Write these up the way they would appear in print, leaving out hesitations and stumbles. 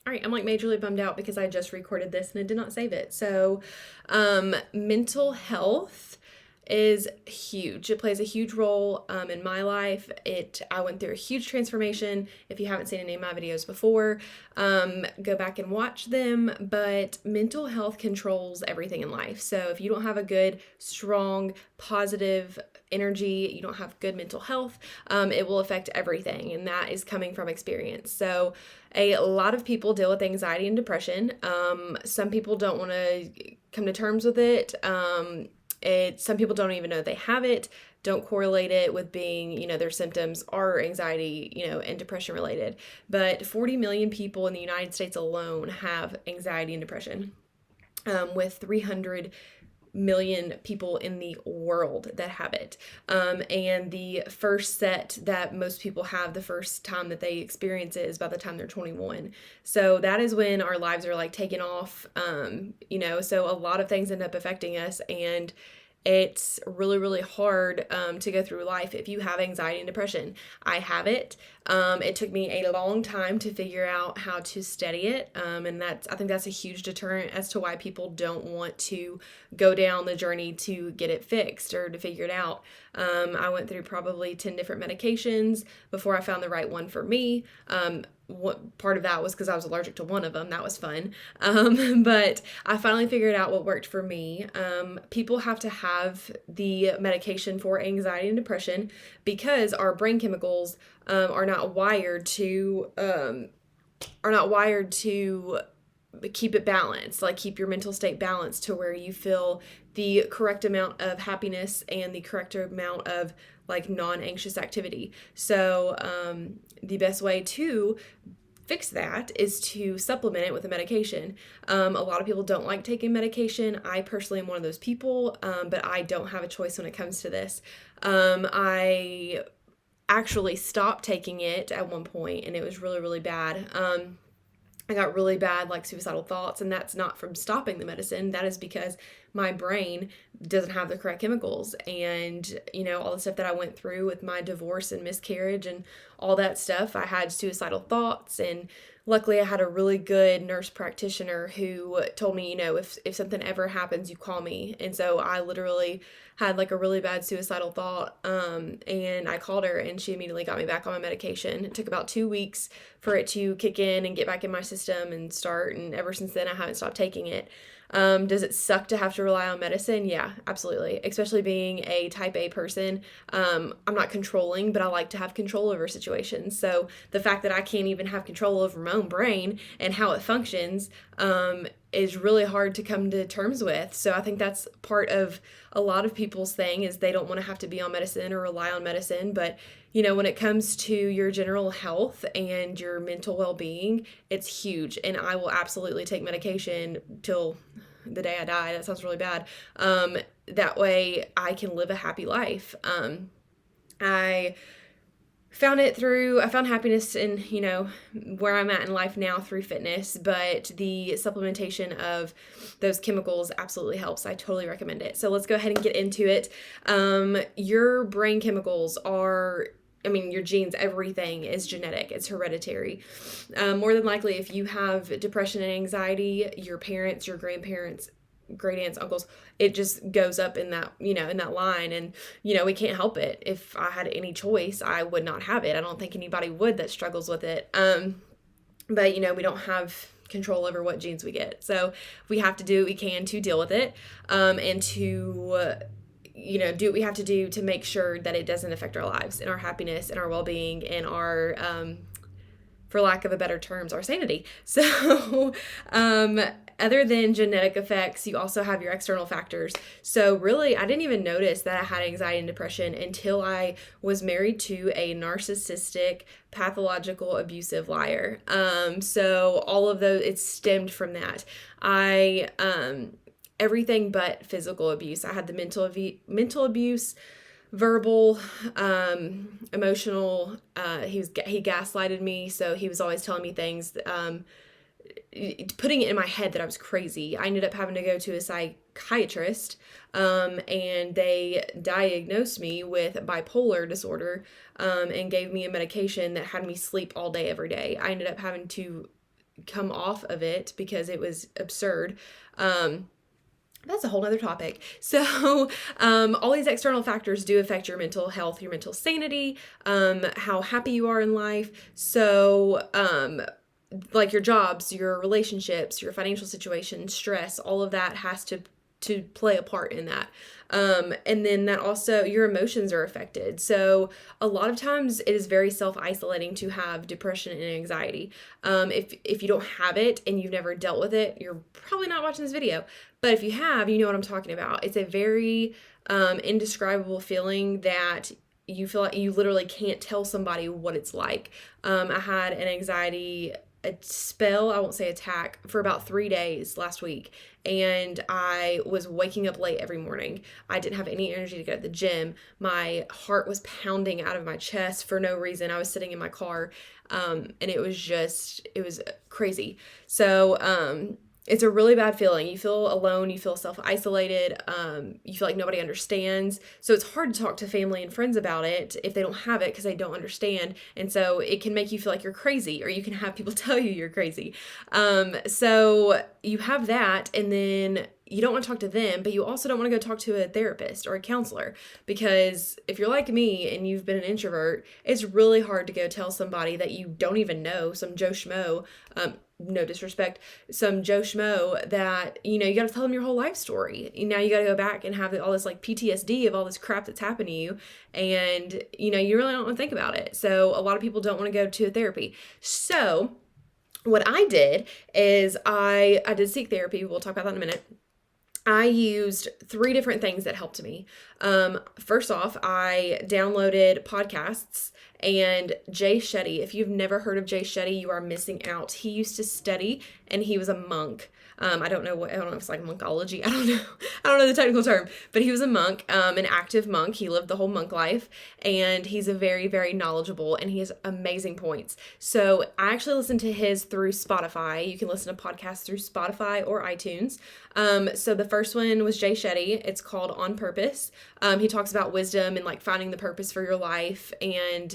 All right, I'm like majorly bummed out because I just recorded this and I did not save it. So, mental health is huge. It plays a huge role in my life. I went through a huge transformation. If you haven't seen any of my videos before, go back and watch them. But mental health controls everything in life. So if you don't have a good, strong, positive energy, you don't have good mental health, it will affect everything, and that is coming from experience. So a lot of people deal with anxiety and depression. Some people don't want to come to terms with it. Some people don't even know they have it, don't correlate it with being, their symptoms are anxiety, and depression related. But 40 million people in the United States alone have anxiety and depression, with 300 million people in the world that have it. And the first set that most people have the first time that they experience it is by the time they're 21. So that is when our lives are like taking off, so a lot of things end up affecting us, and it's really, really hard to go through life if you have anxiety and depression. I have it. It took me a long time to figure out how to study it. And I think that's a huge deterrent as to why people don't want to go down the journey to get it fixed or to figure it out. I went through probably 10 different medications before I found the right one for me. What part of that was because I was allergic to one of them. That was fun. But I finally figured out what worked for me. People have to have the medication for anxiety and depression because our brain chemicals are not wired to keep it balanced, like keep your mental state balanced to where you feel the correct amount of happiness and the correct amount of like non-anxious activity. So the best way to fix that is to supplement it with a medication. A lot of people don't like taking medication. I personally am one of those people, but I don't have a choice when it comes to this. I actually stopped taking it at one point, and it was really, really bad. I got really bad, like suicidal thoughts, and that's not from stopping the medicine. That is because my brain doesn't have the correct chemicals. And, all the stuff that I went through with my divorce and miscarriage and all that stuff, I had suicidal thoughts. And luckily, I had a really good nurse practitioner who told me, if something ever happens, you call me. And so I literally had like a really bad suicidal thought, and I called her, and she immediately got me back on my medication. It took about 2 weeks for it to kick in and get back in my system and start, and ever since then I haven't stopped taking it. Does it suck to have to rely on medicine? Yeah, absolutely. Especially being a type A person. I'm not controlling, but I like to have control over situations. So the fact that I can't even have control over my own brain and how it functions, is really hard to come to terms with. So I think that's part of a lot of people's thing, is they don't want to have to be on medicine or rely on medicine. But when it comes to your general health and your mental well-being, it's huge. And I will absolutely take medication till the day I die. That sounds really bad. That way I can live a happy life. I found happiness in, where I'm at in life now through fitness, but the supplementation of those chemicals absolutely helps. I totally recommend it. So let's go ahead and get into it. Your brain chemicals are, your genes, everything is genetic. It's hereditary. More than likely, if you have depression and anxiety, your parents, your grandparents, great aunts, uncles, it just goes up in that, in that line. And, we can't help it. If I had any choice, I would not have it. I don't think anybody would that struggles with it. But, we don't have control over what genes we get. So we have to do what we can to deal with it, and to, do what we have to do to make sure that it doesn't affect our lives and our happiness and our well-being and our, for lack of a better terms, our sanity. So, other than genetic effects, you also have your external factors. So really, I didn't even notice that I had anxiety and depression until I was married to a narcissistic, pathological, abusive liar. So all of those, it stemmed from that. Everything but physical abuse. I had the mental abuse, verbal, emotional. He gaslighted me, so he was always telling me things, putting it in my head that I was crazy. I ended up having to go to a psychiatrist, and they diagnosed me with bipolar disorder, and gave me a medication that had me sleep all day every day. I ended up having to come off of it because it was absurd. That's a whole nother topic. So, all these external factors do affect your mental health, your mental sanity, how happy you are in life. So, like your jobs, your relationships, your financial situation, stress, all of that has to play a part in that. And then that also, your emotions are affected. So a lot of times it is very self-isolating to have depression and anxiety. If you don't have it and you've never dealt with it, you're probably not watching this video. But if you have, you know what I'm talking about. It's a very indescribable feeling that you feel like you literally can't tell somebody what it's like. I had an anxiety a spell, I won't say attack, for about 3 days last week. And I was waking up late every morning. I didn't have any energy to go to the gym. My heart was pounding out of my chest for no reason. I was sitting in my car, and it was crazy. So, it's a really bad feeling. You feel alone, you feel self-isolated, you feel like nobody understands. So it's hard to talk to family and friends about it if they don't have it because they don't understand. And so it can make you feel like you're crazy, or you can have people tell you you're crazy. So you have that, and then you don't want to talk to them, but you also don't want to go talk to a therapist or a counselor, because if you're like me and you've been an introvert, it's really hard to go tell somebody that you don't even know, some Joe Schmo, no disrespect, some Joe Schmo that, you got to tell them your whole life story. Now you got to go back and have all this like PTSD of all this crap that's happened to you. And, you really don't want to think about it. So a lot of people don't want to go to a therapy. So what I did is I did seek therapy. We'll talk about that in a minute. I used 3 different things that helped me. First off, I downloaded podcasts, and Jay Shetty. If you've never heard of Jay Shetty, you are missing out. He used to study, and he was a monk. I don't know if it's like monkology. I don't know the technical term, but he was a monk, an active monk. He lived the whole monk life, and he's a very, very knowledgeable, and he has amazing points. So I actually listened to his through Spotify. You can listen to podcasts through Spotify or iTunes. So the first one was Jay Shetty. It's called On Purpose. He talks about wisdom and like finding the purpose for your life, and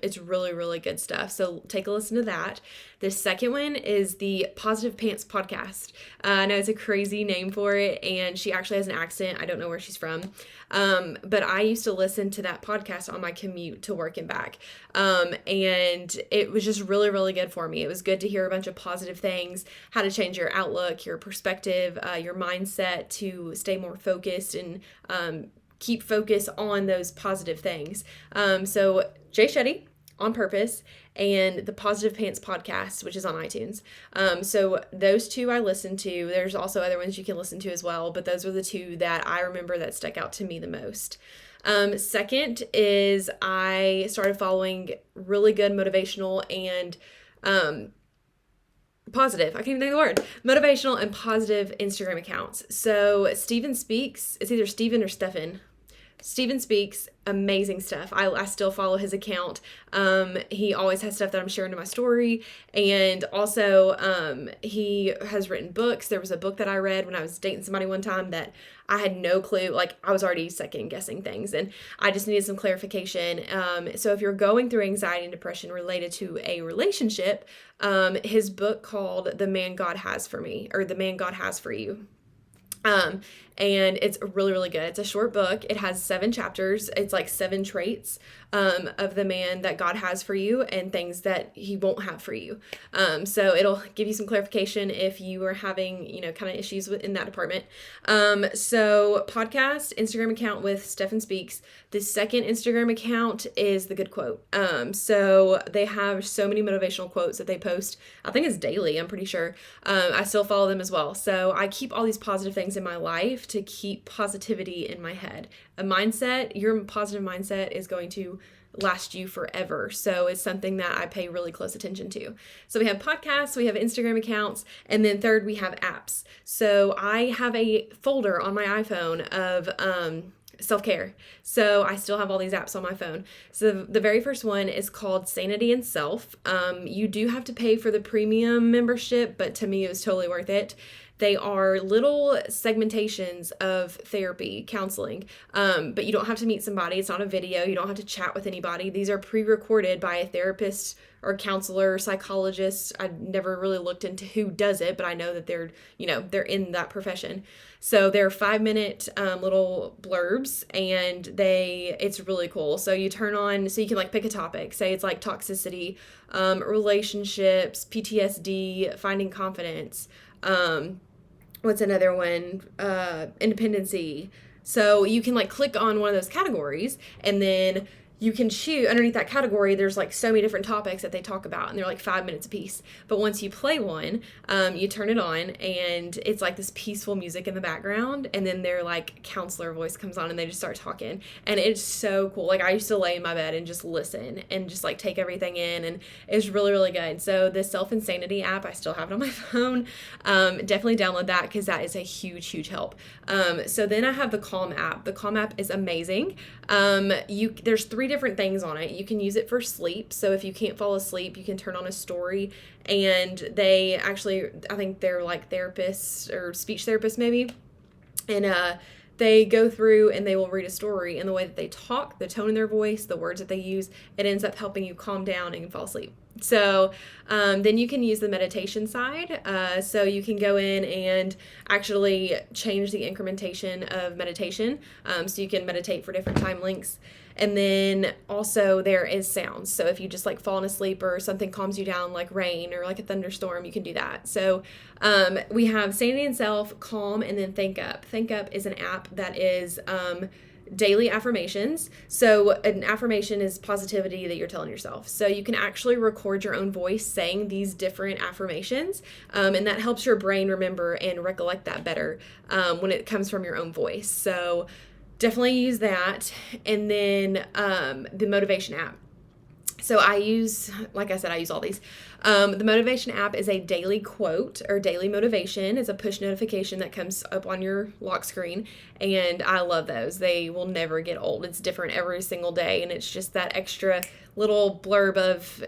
it's really, really good stuff. So take a listen to that. The second one is the Positive Pants podcast. I know it's a crazy name for it, and she actually has an accent. I don't know where she's from. But I used to listen to that podcast on my commute to work and back. And it was just really, really good for me. It was good to hear a bunch of positive things, how to change your outlook, your perspective, your mindset to stay more focused and keep focus on those positive things. So Jay Shetty, On Purpose, and the Positive Pants podcast, which is on iTunes. So those 2 I listened to. There's also other ones you can listen to as well, but those were the 2 that I remember that stuck out to me the most. Second is I started following really good motivational and positive, I can't even think of the word, motivational and positive Instagram accounts. So Steven Speaks, it's either Steven or Stefan. Steven Speaks, amazing stuff. I still follow his account. He always has stuff that I'm sharing to my story. And also, he has written books. There was a book that I read when I was dating somebody one time that I had no clue. Like, I was already second guessing things, and I just needed some clarification. So if you're going through anxiety and depression related to a relationship, his book called The Man God Has for Me, or The Man God Has for You. And it's really, really good. It's a short book. It has 7 chapters. It's like 7 traits of the man that God has for you and things that he won't have for you. So it'll give you some clarification if you are having, kind of issues in that department. So podcast, Instagram account with Stefan Speaks. The second Instagram account is The Good Quote. So they have so many motivational quotes that they post. I think it's daily, I'm pretty sure. I still follow them as well. So I keep all these positive things in my life to keep positivity in my head. Your positive mindset is going to last you forever. So it's something that I pay really close attention to. So we have podcasts, we have Instagram accounts, and then third, we have apps. So I have a folder on my iPhone of self-care. So I still have all these apps on my phone. So the very first one is called Sanity and Self. You do have to pay for the premium membership, but to me, it was totally worth it. They are little segmentations of therapy, counseling, but you don't have to meet somebody. It's not a video. You don't have to chat with anybody. These are pre-recorded by a therapist or counselor, psychologist. I never really looked into who does it, but I know that they're in that profession. So they're 5-minute little blurbs, and it's really cool. So you turn on, so you can like pick a topic. Say it's like toxicity, relationships, PTSD, finding confidence. What's another one? Independency. So you can like click on one of those categories, and then you can choose underneath that category. There's like so many different topics that they talk about, and they're like 5 minutes a piece. But once you play one, you turn it on, and it's like this peaceful music in the background, and then their like counselor voice comes on, and they just start talking, and it's so cool. Like I used to lay in my bed and just listen and just like take everything in, and it's really, really good. So the Self Insanity app, I still have it on my phone. Definitely download that, because that is a huge, huge help. So then I have the Calm app. The Calm app is amazing. There's 3 different things on it. You can use it for sleep. So if you can't fall asleep, you can turn on a story, and they actually, I think they're like therapists or speech therapists maybe. And, they go through and they will read a story, and the way that they talk, the tone in their voice, the words that they use, it ends up helping you calm down and fall asleep. So then you can use the meditation side. So you can go in and actually change the incrementation of meditation. So you can meditate for different time lengths. And then also there is sounds. So if you just like falling asleep or something calms you down, like rain or like a thunderstorm, you can do that. So we have Sanity and Self, Calm, and then Think Up. Think Up is an app that is daily affirmations. So an affirmation is positivity that you're telling yourself. So you can actually record your own voice saying these different affirmations, and that helps your brain remember and recollect that better when it comes from your own voice. So definitely use that. And then the motivation app. So like I said, I use all these. The motivation app is a daily quote or daily motivation. It's a push notification that comes up on your lock screen. And I love those. They will never get old. It's different every single day. And it's just that extra little blurb of,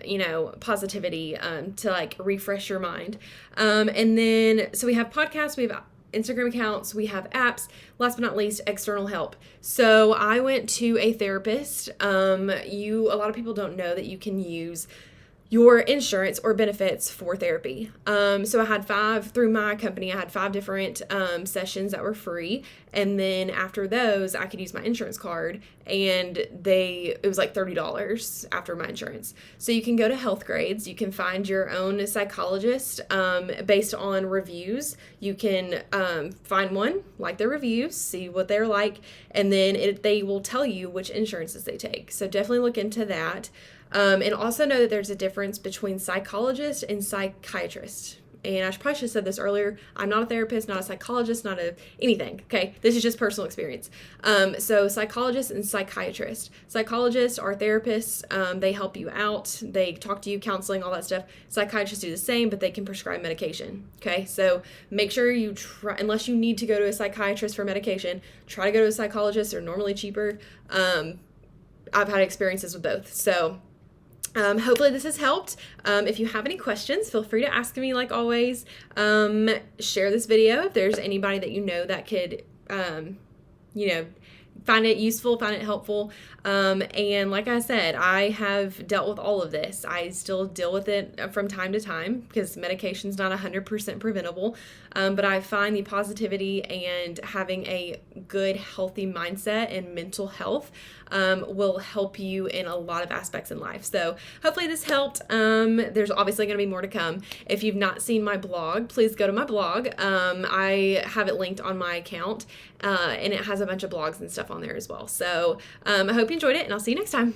positivity to like refresh your mind. And then, so we have podcasts, we have Instagram accounts, we have apps, last but not least, external help. So I went to a therapist. A lot of people don't know that you can use your insurance or benefits for therapy. So I had through my company, I had 5 different sessions that were free. And then after those, I could use my insurance card, and it was like $30 after my insurance. So you can go to Health Grades. You can find your own psychologist based on reviews. You can find one, like their reviews, see what they're like, and then they will tell you which insurances they take. So definitely look into that. And also know that there's a difference between psychologist and psychiatrist. And I probably should have said this earlier. I'm not a therapist, not a psychologist, not anything. Okay, this is just personal experience. So psychologist and psychiatrist. Psychologists are therapists. They help you out. They talk to you, counseling, all that stuff. Psychiatrists do the same, but they can prescribe medication. Okay, so make sure you try, unless you need to go to a psychiatrist for medication, try to go to a psychologist. They're normally cheaper. I've had experiences with both. So hopefully this has helped. If you have any questions, feel free to ask me like always. Share this video if there's anybody that you know that could, find it useful, find it helpful. And like I said, I have dealt with all of this. I still deal with it from time to time because medication's not 100% preventable. But I find the positivity and having a good, healthy mindset and mental health will help you in a lot of aspects in life. So hopefully this helped. There's obviously going to be more to come. If you've not seen my blog, please go to my blog. I have it linked on my account, and it has a bunch of blogs and stuff on there as well. So I hope you enjoyed it, and I'll see you next time.